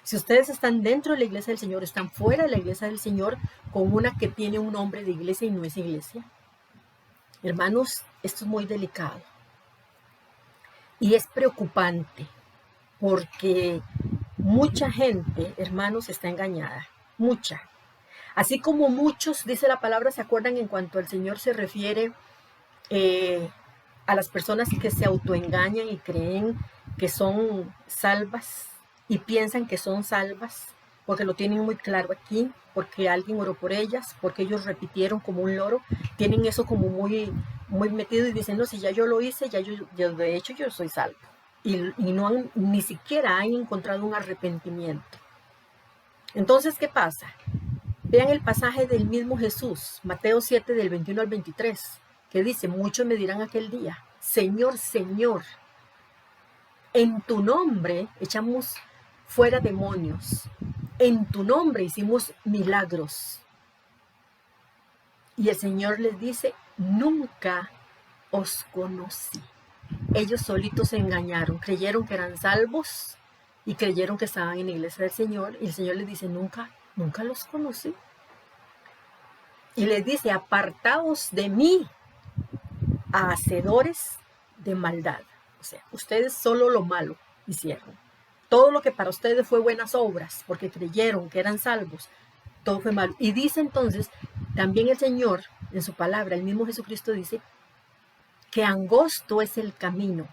Si ustedes están dentro de la iglesia del Señor, están fuera de la iglesia del Señor con una que tiene un nombre de iglesia y no es iglesia. Hermanos, esto es muy delicado y es preocupante porque mucha gente, hermanos, está engañada, mucha. Así como muchos, dice la palabra, se acuerdan en cuanto al Señor se refiere a las personas que se autoengañan y creen que son salvas y piensan que son salvas porque lo tienen muy claro aquí, porque alguien oró por ellas, porque ellos repitieron como un loro, tienen eso como muy metido y dicen, no, si ya yo lo hice, ya yo de hecho yo soy salvo. Y no ni siquiera han encontrado un arrepentimiento. Entonces, ¿qué pasa? Vean el pasaje del mismo Jesús, Mateo 7, del 21 al 23, que dice, muchos me dirán aquel día, Señor, Señor, en tu nombre echamos fuera demonios, en tu nombre hicimos milagros. Y el Señor les dice, nunca os conocí. Ellos solitos se engañaron, creyeron que eran salvos y creyeron que estaban en la iglesia del Señor. Y el Señor les dice, nunca los conocí. Y les dice, apartaos de mí, hacedores de maldad. O sea, ustedes solo lo malo hicieron. Todo lo que para ustedes fue buenas obras, porque creyeron que eran salvos, todo fue malo. Y dice entonces, también el Señor, en su palabra, el mismo Jesucristo dice, que angosto es el camino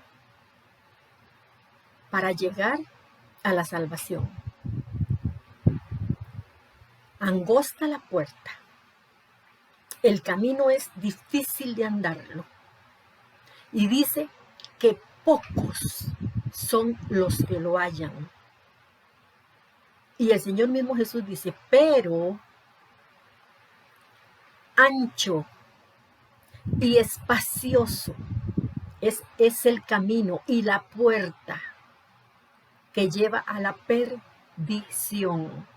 para llegar a la salvación. Angosta la puerta. El camino es difícil de andarlo. Y dice que pocos son los que lo hallan. Y el Señor mismo Jesús dice, pero ancho y espacioso es el camino y la puerta que lleva a la perdición.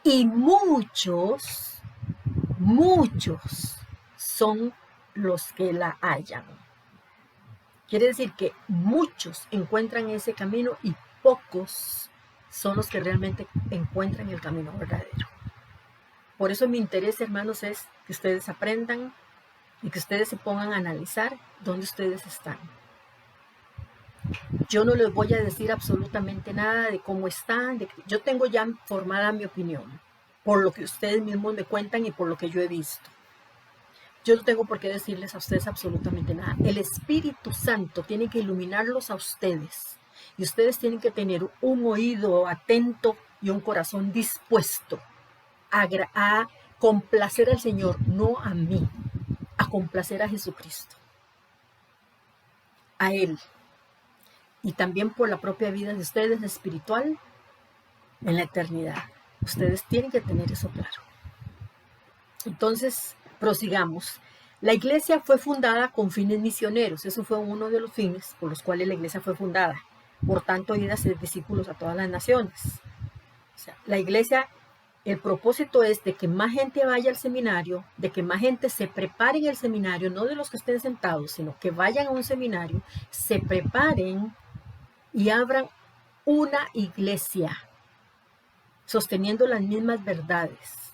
Y muchos son los que la hallan. Quiere decir que muchos encuentran ese camino y pocos son los que realmente encuentran el camino verdadero. Por eso mi interés, hermanos, es que ustedes aprendan y que ustedes se pongan a analizar dónde ustedes están. Yo no les voy a decir absolutamente nada de cómo están. Yo tengo ya formada mi opinión, por lo que ustedes mismos me cuentan y por lo que yo he visto. Yo no tengo por qué decirles a ustedes absolutamente nada. El Espíritu Santo tiene que iluminarlos a ustedes. Y ustedes tienen que tener un oído atento y un corazón dispuesto a complacer al Señor, no a mí, a complacer a Jesucristo, a Él. Y también por la propia vida de ustedes espiritual en la eternidad. Ustedes tienen que tener eso claro. Entonces, prosigamos. La iglesia fue fundada con fines misioneros. Eso fue uno de los fines por los cuales la iglesia fue fundada. Por tanto, ir a ser discípulos a todas las naciones. O sea, la iglesia, el propósito es de que más gente vaya al seminario, de que más gente se prepare en el seminario, no de los que estén sentados, sino que vayan a un seminario, se preparen y abran una iglesia sosteniendo las mismas verdades,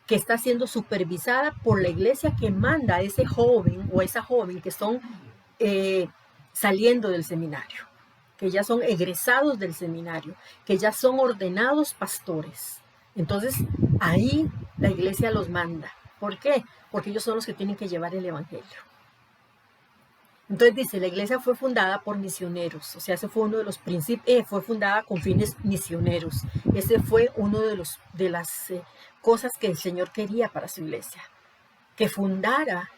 que está siendo supervisada por la iglesia que manda a ese joven o esa joven que son saliendo del seminario, que ya son egresados del seminario, que ya son ordenados pastores. Entonces, ahí la iglesia los manda. ¿Por qué? Porque ellos son los que tienen que llevar el evangelio. Entonces dice, la iglesia fue fundada por misioneros, o sea, ese fue uno de los principios, fue fundada con fines misioneros. Ese fue uno de las cosas que el Señor quería para su iglesia, que fundara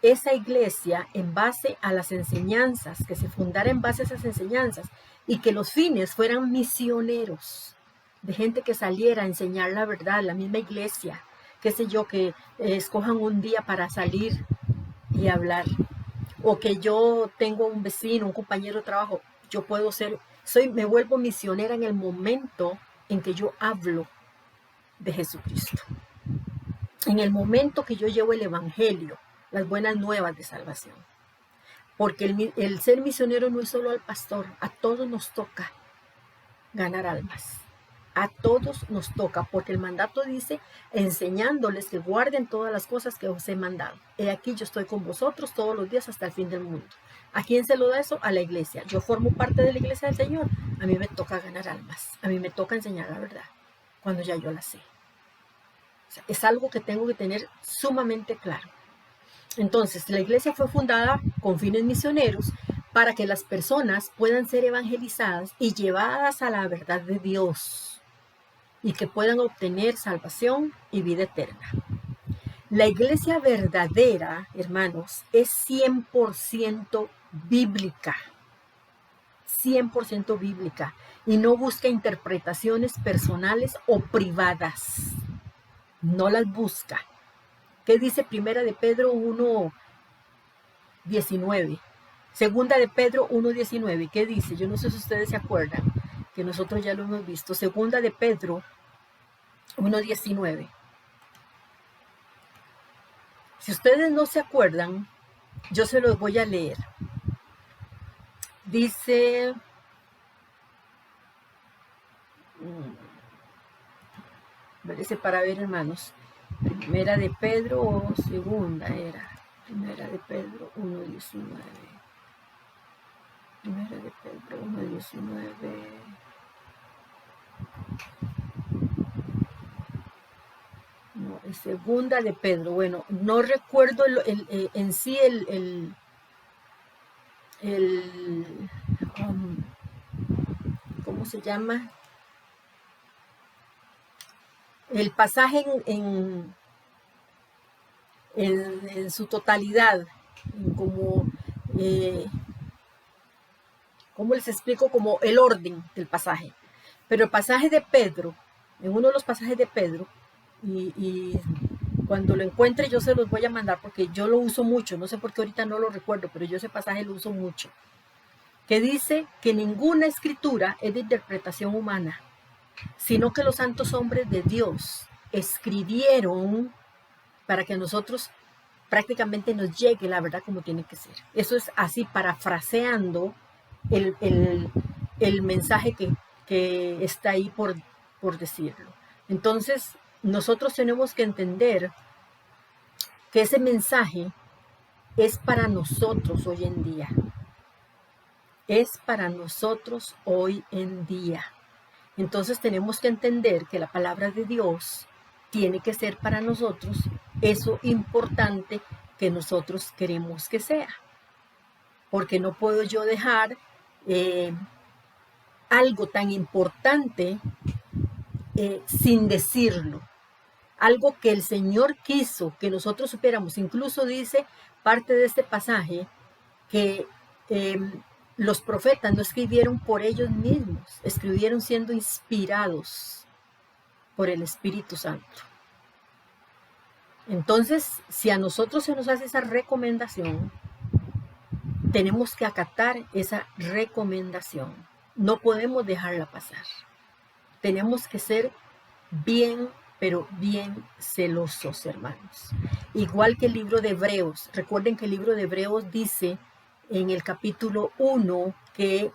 esa iglesia en base a las enseñanzas, que se fundara en base a esas enseñanzas y que los fines fueran misioneros, de gente que saliera a enseñar la verdad, la misma iglesia, qué sé yo, que escojan un día para salir y hablar, o que yo tengo un vecino, un compañero de trabajo, yo puedo me vuelvo misionera en el momento en que yo hablo de Jesucristo, en el momento que yo llevo el evangelio, las buenas nuevas de salvación. Porque el ser misionero no es solo al pastor, a todos nos toca ganar almas. A todos nos toca, porque el mandato dice, enseñándoles que guarden todas las cosas que os he mandado. He aquí yo estoy con vosotros todos los días hasta el fin del mundo. ¿A quién se lo da eso? A la iglesia. Yo formo parte de la iglesia del Señor. A mí me toca ganar almas. A mí me toca enseñar la verdad, cuando ya yo la sé. O sea, es algo que tengo que tener sumamente claro. Entonces, la iglesia fue fundada con fines misioneros para que las personas puedan ser evangelizadas y llevadas a la verdad de Dios y que puedan obtener salvación y vida eterna. La iglesia verdadera, hermanos, es 100% bíblica. 100% bíblica y no busca interpretaciones personales o privadas. No las busca. ¿Qué dice Primera de Pedro 1:19? Segunda de Pedro 1:19. ¿Qué dice? Yo no sé si ustedes se acuerdan, que nosotros ya lo hemos visto. Segunda de Pedro 1:19. Si ustedes no se acuerdan, yo se los voy a leer. Dice, parece para ver, hermanos, Primera de Pedro o segunda era. Primera de Pedro 1:19. Primera de Pedro 1:19. No, es segunda de Pedro. Bueno, no recuerdo en sí ¿cómo se llama? El pasaje en su totalidad, como, ¿cómo les explico? Como el orden del pasaje. Pero el pasaje de Pedro, en uno de los pasajes de Pedro, y cuando lo encuentre yo se los voy a mandar porque yo lo uso mucho, no sé por qué ahorita no lo recuerdo, pero yo ese pasaje lo uso mucho, que dice que ninguna escritura es de interpretación humana, sino que los santos hombres de Dios escribieron para que a nosotros prácticamente nos llegue la verdad como tiene que ser. Eso es así parafraseando el mensaje que está ahí por decirlo. Entonces, nosotros tenemos que entender que ese mensaje es para nosotros hoy en día. Es para nosotros hoy en día. Entonces tenemos que entender que la palabra de Dios tiene que ser para nosotros eso importante que nosotros queremos que sea. Porque no puedo yo dejar algo tan importante sin decirlo. Algo que el Señor quiso que nosotros supiéramos. Incluso dice parte de este pasaje que los profetas no escribieron por ellos mismos, escribieron siendo inspirados por el Espíritu Santo. Entonces, si a nosotros se nos hace esa recomendación, tenemos que acatar esa recomendación. No podemos dejarla pasar. Tenemos que ser bien, pero bien celosos, hermanos. Igual que el libro de Hebreos. Recuerden que el libro de Hebreos dice en el capítulo 1 que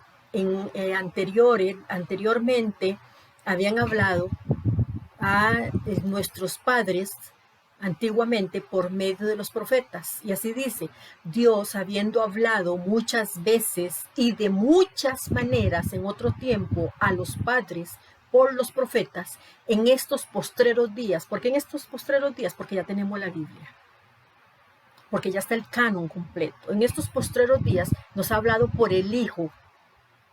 anteriormente habían hablado a nuestros padres antiguamente por medio de los profetas. Y así dice, Dios, habiendo hablado muchas veces y de muchas maneras en otro tiempo a los padres por los profetas, en estos postreros días. ¿Por qué en estos postreros días? Porque ya tenemos la Biblia, porque ya está el canon completo. En estos postreros días nos ha hablado por el Hijo.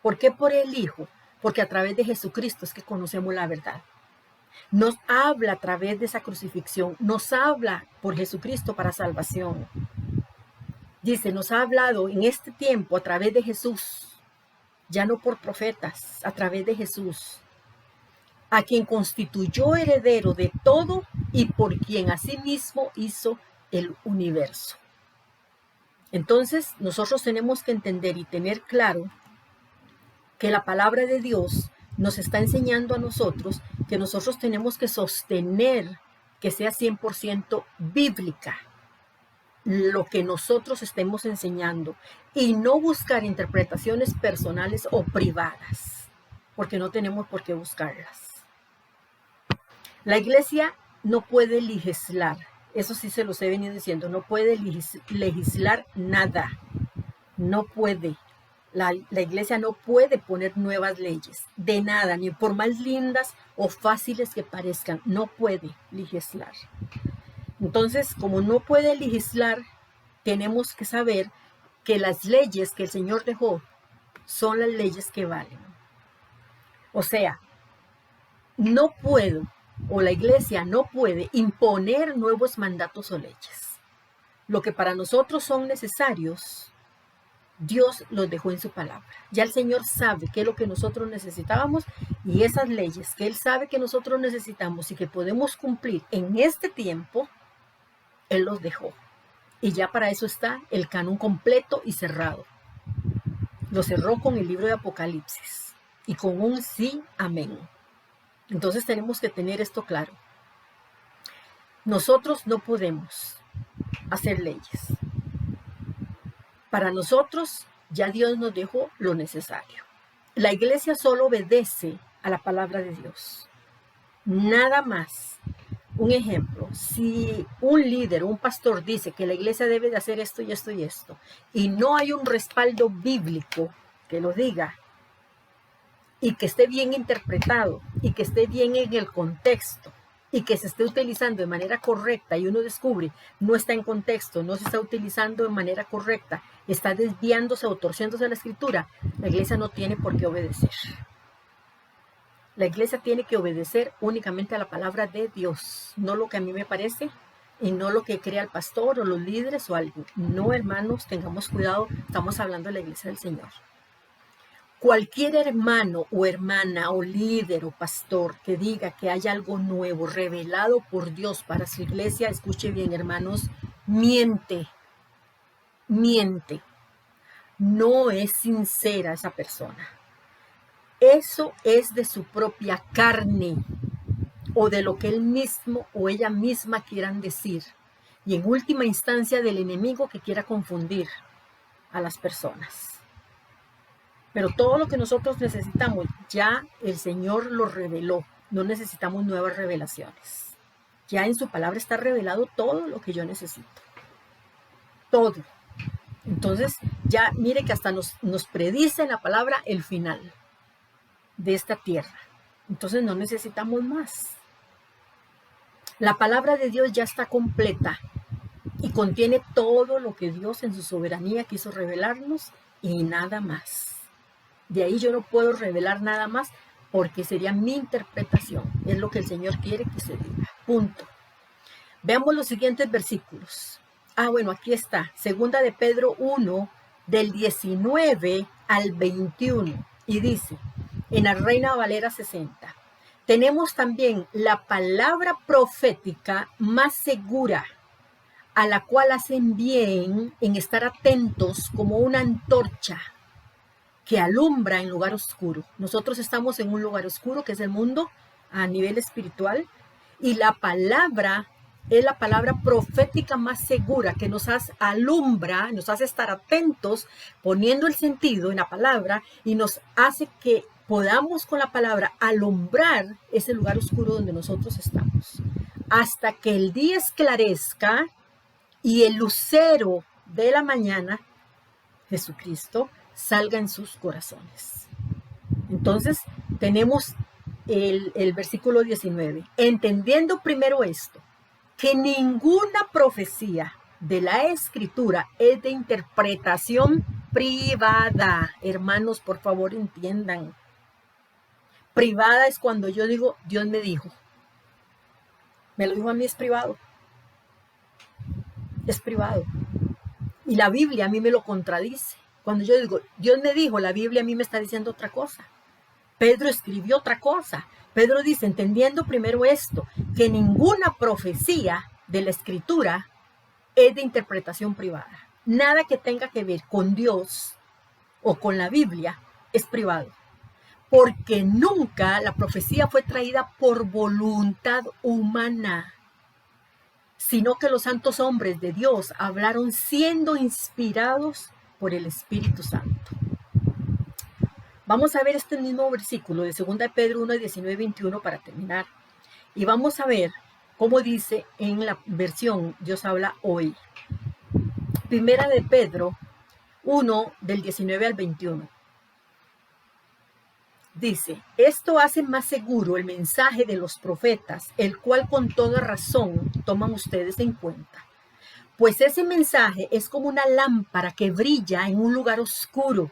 ¿Por qué por el Hijo? Porque a través de Jesucristo es que conocemos la verdad. Nos habla a través de esa crucifixión, nos habla por Jesucristo para salvación. Dice, nos ha hablado en este tiempo a través de Jesús, ya no por profetas, a través de Jesús, a quien constituyó heredero de todo y por quien asimismo hizo el universo. Entonces, nosotros tenemos que entender y tener claro que la palabra de Dios nos está enseñando a nosotros que nosotros tenemos que sostener que sea 100% bíblica lo que nosotros estemos enseñando y no buscar interpretaciones personales o privadas, porque no tenemos por qué buscarlas. La iglesia no puede legislar, eso sí se los he venido diciendo, no puede legislar nada, no puede. La iglesia no puede poner nuevas leyes, de nada, ni por más lindas o fáciles que parezcan, no puede legislar. Entonces, como no puede legislar, tenemos que saber que las leyes que el Señor dejó son las leyes que valen. O sea, no puedo, o la iglesia no puede imponer nuevos mandatos o leyes. Lo que para nosotros son necesarios, Dios los dejó en su palabra. Ya el Señor sabe qué es lo que nosotros necesitábamos y esas leyes que Él sabe que nosotros necesitamos y que podemos cumplir en este tiempo, Él los dejó. Y ya para eso está el canon completo y cerrado. Lo cerró con el libro de Apocalipsis y con un sí, amén. Entonces tenemos que tener esto claro. Nosotros no podemos hacer leyes. Para nosotros, ya Dios nos dejó lo necesario. La iglesia solo obedece a la palabra de Dios. Nada más. Un ejemplo, si un líder, un pastor dice que la iglesia debe de hacer esto y esto y esto, y no hay un respaldo bíblico que lo diga, y que esté bien interpretado, y que esté bien en el contexto, y que se esté utilizando de manera correcta y uno descubre no está en contexto, no se está utilizando de manera correcta, está desviándose o torciéndose la escritura, la iglesia no tiene por qué obedecer. La iglesia tiene que obedecer únicamente a la palabra de Dios, no lo que a mí me parece y no lo que crea el pastor o los líderes o algo. No, hermanos, tengamos cuidado, estamos hablando de la iglesia del Señor. Cualquier hermano o hermana o líder o pastor que diga que hay algo nuevo revelado por Dios para su iglesia, escuche bien, hermanos, miente. No es sincera esa persona. Eso es de su propia carne o de lo que él mismo o ella misma quieran decir. Y en última instancia del enemigo que quiera confundir a las personas. Pero todo lo que nosotros necesitamos, ya el Señor lo reveló. No necesitamos nuevas revelaciones. Ya en su palabra está revelado todo lo que yo necesito. Todo. Entonces, ya mire que hasta nos predice en la palabra el final de esta tierra. Entonces no necesitamos más. La palabra de Dios ya está completa y contiene todo lo que Dios en su soberanía quiso revelarnos y nada más. De ahí yo no puedo revelar nada más porque sería mi interpretación. Es lo que el Señor quiere que se diga. Punto. Veamos los siguientes versículos. Bueno, aquí está. Segunda de Pedro 1, del 19 al 21. Y dice, en la Reina Valera 60, tenemos también la palabra profética más segura, a la cual hacen bien en estar atentos como una antorcha que alumbra en lugar oscuro. Nosotros estamos en un lugar oscuro que es el mundo a nivel espiritual y la palabra es la palabra profética más segura que nos alumbra, nos hace estar atentos, poniendo el sentido en la palabra y nos hace que podamos con la palabra alumbrar ese lugar oscuro donde nosotros estamos. Hasta que el día esclarezca y el lucero de la mañana, Jesucristo, salga en sus corazones. Entonces tenemos el versículo 19. Entendiendo primero esto, que ninguna profecía de la Escritura es de interpretación privada. Hermanos, por favor, entiendan. Privada es cuando yo digo, Dios me dijo. Me lo dijo a mí, es privado. Es privado. Y la Biblia a mí me lo contradice. Cuando yo digo, Dios me dijo, la Biblia a mí me está diciendo otra cosa. Pedro escribió otra cosa. Pedro dice, entendiendo primero esto, que ninguna profecía de la Escritura es de interpretación privada. Nada que tenga que ver con Dios o con la Biblia es privado. Porque nunca la profecía fue traída por voluntad humana, sino que los santos hombres de Dios hablaron siendo inspirados por el Espíritu Santo. Vamos a ver este mismo versículo de 2 de Pedro 1, 19 y 21 para terminar. Y vamos a ver cómo dice en la versión Dios habla hoy. Primera de Pedro 1, del 19 al 21. Dice, esto hace más seguro el mensaje de los profetas, el cual con toda razón toman ustedes en cuenta. Pues ese mensaje es como una lámpara que brilla en un lugar oscuro,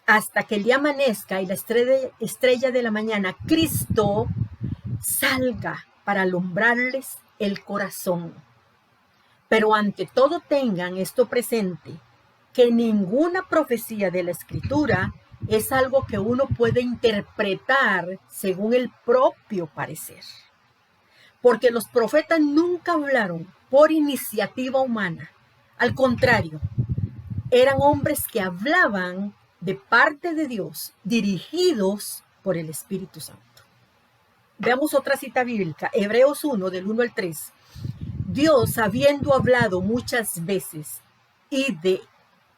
hasta que el día amanezca y la estrella de la mañana, Cristo, salga para alumbrarles el corazón. Pero ante todo tengan esto presente, que ninguna profecía de la Escritura es algo que uno puede interpretar según el propio parecer. Porque los profetas nunca hablaron por iniciativa humana. Al contrario, eran hombres que hablaban de parte de Dios, dirigidos por el Espíritu Santo. Veamos otra cita bíblica, Hebreos 1, del 1 al 3. Dios, habiendo hablado muchas veces y de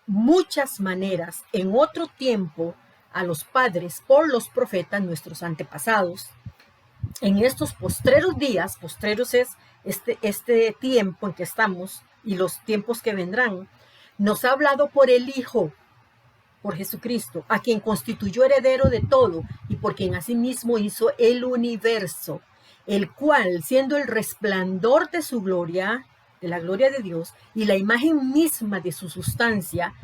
muchas maneras en otro tiempo a los padres por los profetas, nuestros antepasados, en estos postreros días, postreros es este tiempo en que estamos y los tiempos que vendrán, nos ha hablado por el Hijo, por Jesucristo, a quien constituyó heredero de todo y por quien asimismo hizo el universo, el cual, siendo el resplandor de su gloria, de la gloria de Dios, y la imagen misma de su sustancia,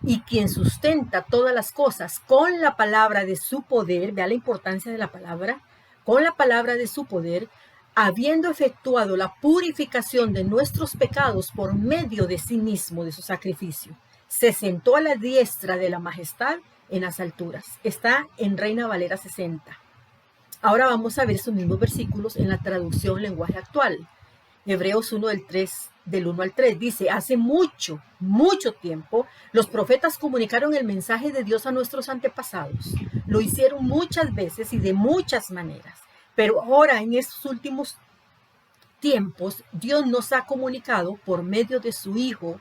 y quien sustenta todas las cosas con la palabra de su poder, vea la importancia de la palabra, con la palabra de su poder, habiendo efectuado la purificación de nuestros pecados por medio de sí mismo, de su sacrificio, se sentó a la diestra de la majestad en las alturas. Está en Reina Valera 60. Ahora vamos a ver esos mismos versículos en la traducción lenguaje actual. Hebreos 1 del 1 al 3 dice, hace mucho tiempo, los profetas comunicaron el mensaje de Dios a nuestros antepasados. Lo hicieron muchas veces y de muchas maneras. Pero ahora, en estos últimos tiempos, Dios nos ha comunicado por medio de su Hijo,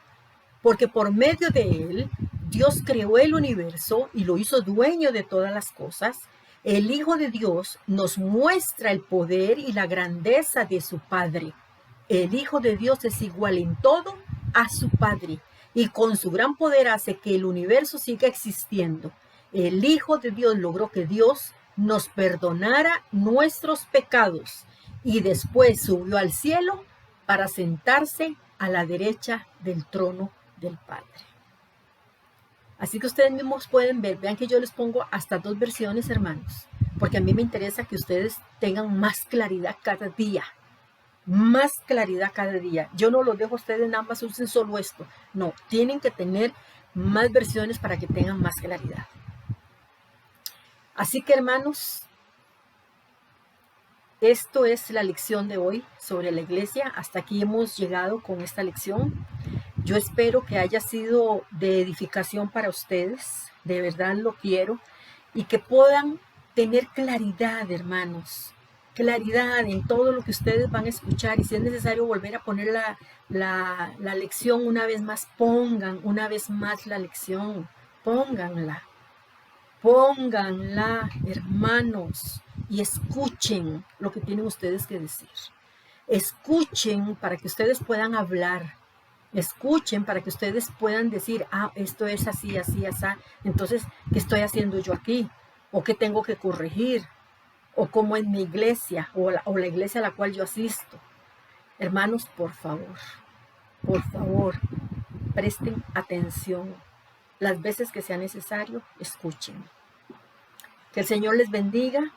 porque por medio de él, Dios creó el universo y lo hizo dueño de todas las cosas. El Hijo de Dios nos muestra el poder y la grandeza de su Padre. El Hijo de Dios es igual en todo a su Padre y con su gran poder hace que el universo siga existiendo. El Hijo de Dios logró que Dios nos perdonara nuestros pecados y después subió al cielo para sentarse a la derecha del trono del Padre. Así que ustedes mismos pueden ver, vean que yo les pongo hasta 2 versiones, hermanos, porque a mí me interesa que ustedes tengan más claridad cada día. Más claridad cada día. Yo no los dejo a ustedes nada más usen solo esto. No, tienen que tener más versiones para que tengan más claridad. Así que, hermanos, esto es la lección de hoy sobre la iglesia. Hasta aquí hemos llegado con esta lección. Yo espero que haya sido de edificación para ustedes. De verdad lo quiero. Y que puedan tener claridad, hermanos, claridad en todo lo que ustedes van a escuchar, y si es necesario volver a poner la lección una vez más, pongan una vez más la lección, pónganla, hermanos, y escuchen lo que tienen ustedes que decir. Escuchen para que ustedes puedan hablar. Escuchen para que ustedes puedan decir, esto es así, así, así. Entonces, ¿qué estoy haciendo yo aquí? ¿O qué tengo que corregir? ¿O cómo en mi iglesia? ¿O la iglesia a la cual yo asisto? Hermanos, por favor, presten atención. Las veces que sea necesario, escuchen. Que el Señor les bendiga.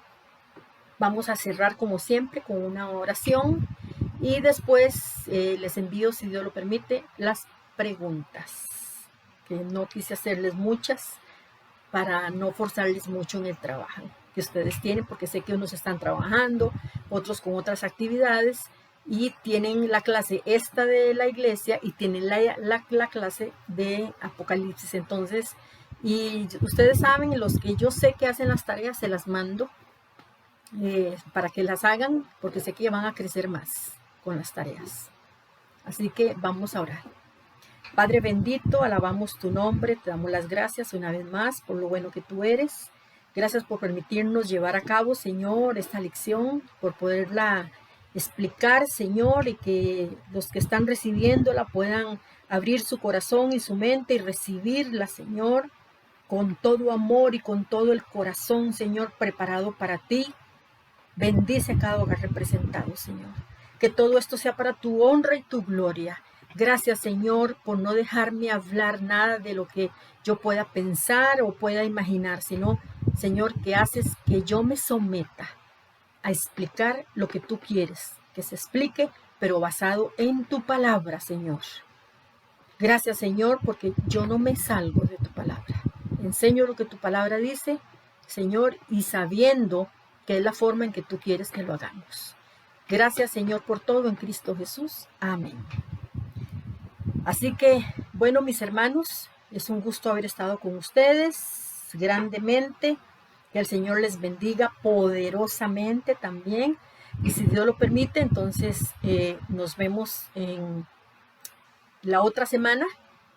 Vamos a cerrar como siempre con una oración y después les envío, si Dios lo permite, las preguntas, que no quise hacerles muchas para no forzarles mucho en el trabajo que ustedes tienen, porque sé que unos están trabajando, otros con otras actividades, y tienen la clase esta de la iglesia y tienen la clase de Apocalipsis. Entonces, y ustedes saben, los que yo sé que hacen las tareas, se las mando para que las hagan, porque sé que van a crecer más con las tareas. Así que vamos a orar. Padre bendito, alabamos tu nombre, te damos las gracias una vez más por lo bueno que tú eres. Gracias por permitirnos llevar a cabo, Señor, esta lección, por poderla explicar, Señor, y que los que están recibiéndola puedan abrir su corazón y su mente y recibirla, Señor, con todo amor y con todo el corazón, Señor, preparado para ti. Bendice a cada hogar representado, Señor. Que todo esto sea para tu honra y tu gloria. Gracias, Señor, por no dejarme hablar nada de lo que yo pueda pensar o pueda imaginar, sino, Señor, que haces que yo me someta a explicar lo que tú quieres que se explique, pero basado en tu palabra, Señor. Gracias, Señor, porque yo no me salgo de tu palabra. Enseño lo que tu palabra dice, Señor, y sabiendo que es la forma en que tú quieres que lo hagamos. Gracias, Señor, por todo en Cristo Jesús. Amén. Así que, bueno, mis hermanos, es un gusto haber estado con ustedes grandemente. Que el Señor les bendiga poderosamente también. Y si Dios lo permite, entonces nos vemos en la otra semana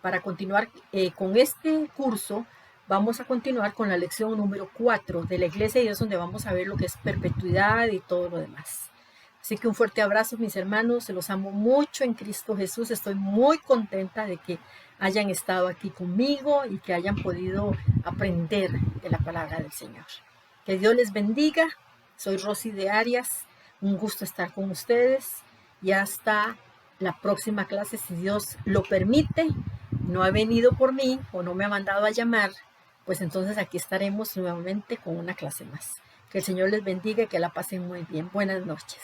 para continuar con este curso. Vamos a continuar con la lección número 4 de la iglesia, y es donde vamos a ver lo que es perpetuidad y todo lo demás. Así que un fuerte abrazo, mis hermanos, se los amo mucho en Cristo Jesús. Estoy muy contenta de que hayan estado aquí conmigo y que hayan podido aprender de la palabra del Señor. Que Dios les bendiga. Soy Rosy de Arias. Un gusto estar con ustedes y hasta la próxima clase, si Dios lo permite. No ha venido por mí o no me ha mandado a llamar, pues entonces aquí estaremos nuevamente con una clase más. Que el Señor les bendiga y que la pasen muy bien. Buenas noches.